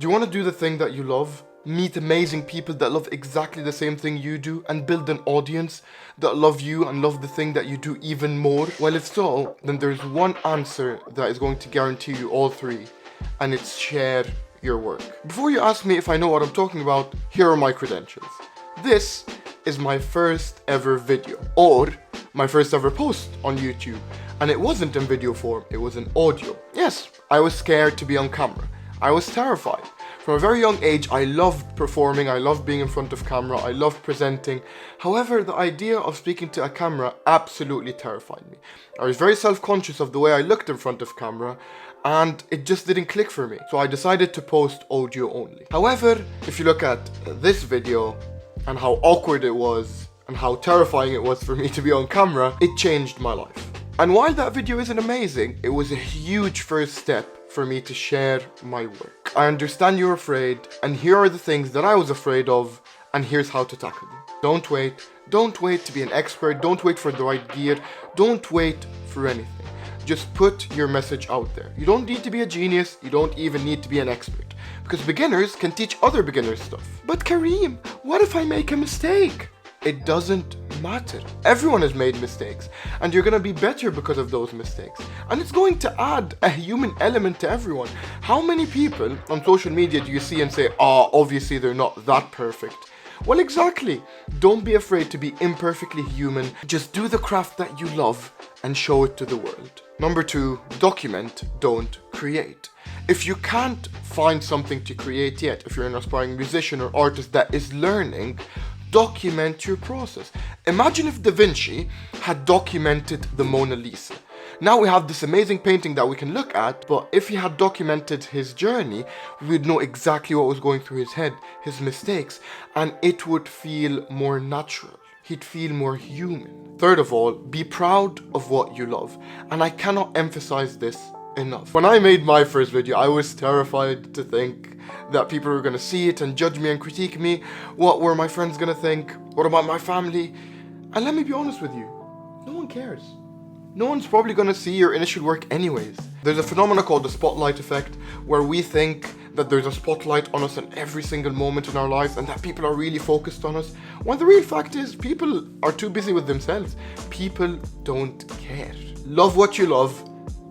Do you want to do the thing that you love? Meet amazing people that love exactly the same thing you do and build an audience that love you and love the thing that you do even more? Well, if so, then there's one answer that is going to guarantee you all three, and it's share your work. Before you ask me if I know what I'm talking about, here are my credentials. This is my first ever video, or my first ever post on YouTube, and it wasn't in video form, it was in audio. Yes, I was scared to be on camera. I was terrified. From a very young age, I loved performing, I loved being in front of camera, I loved presenting. However, the idea of speaking to a camera absolutely terrified me. I was very self-conscious of the way I looked in front of camera, and it just didn't click for me. So I decided to post audio only. However, if you look at this video and how awkward it was and how terrifying it was for me to be on camera, it changed my life. And while that video isn't amazing, it was a huge first step for me to share my work. I understand you're afraid, and here are the things that I was afraid of, and here's how to tackle them. Don't wait to be an expert, don't wait for the right gear, don't wait for anything. Just put your message out there. You don't need to be a genius, you don't even need to be an expert, because beginners can teach other beginners stuff. But Kareem, what if I make a mistake? It doesn't matter. Everyone has made mistakes, and you're gonna be better because of those mistakes. And it's going to add a human element to everyone. How many people on social media do you see and say, obviously they're not that perfect? Well, exactly. Don't be afraid to be imperfectly human. Just do the craft that you love and show it to the world. Number 2, document, don't create. If you can't find something to create yet, if you're an aspiring musician or artist that is learning, document your process. Imagine if Da Vinci had documented the Mona Lisa. Now we have this amazing painting that we can look at, but if he had documented his journey, we'd know exactly what was going through his head, his mistakes, and it would feel more natural. He'd feel more human. Third of all, be proud of what you love. And I cannot emphasize this enough. When I made my first video, I was terrified to think that people were gonna see it and judge me and critique me. What were my friends gonna think? What about my family? And let me be honest with you, no one cares. No one's probably gonna see your initial work anyways. There's a phenomenon called the spotlight effect, where we think that there's a spotlight on us in every single moment in our lives and that people are really focused on us, when the real fact is people are too busy with themselves. People don't care. Love what you love,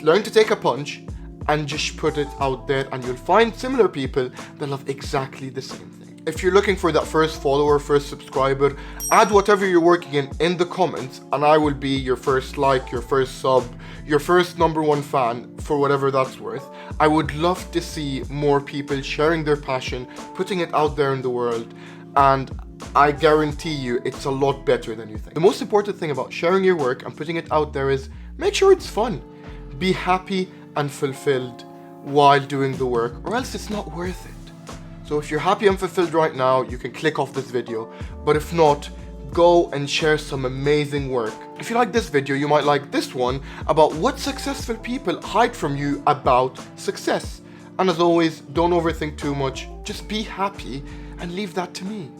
learn to take a punch, and just put it out there, and you'll find similar people that love exactly the same thing. If you're looking for that first follower, first subscriber, add whatever you're working in the comments, and I will be your first like, your first sub, your first #1 fan, for whatever that's worth. I would love to see more people sharing their passion, putting it out there in the world, and I guarantee you it's a lot better than you think. The most important thing about sharing your work and putting it out there is make sure it's fun. Be happy and fulfilled while doing the work, or else it's not worth it. So if you're happy and fulfilled right now, you can click off this video, but if not, go and share some amazing work. If you like this video, you might like this one about what successful people hide from you about success. And as always, don't overthink too much, just be happy and leave that to me.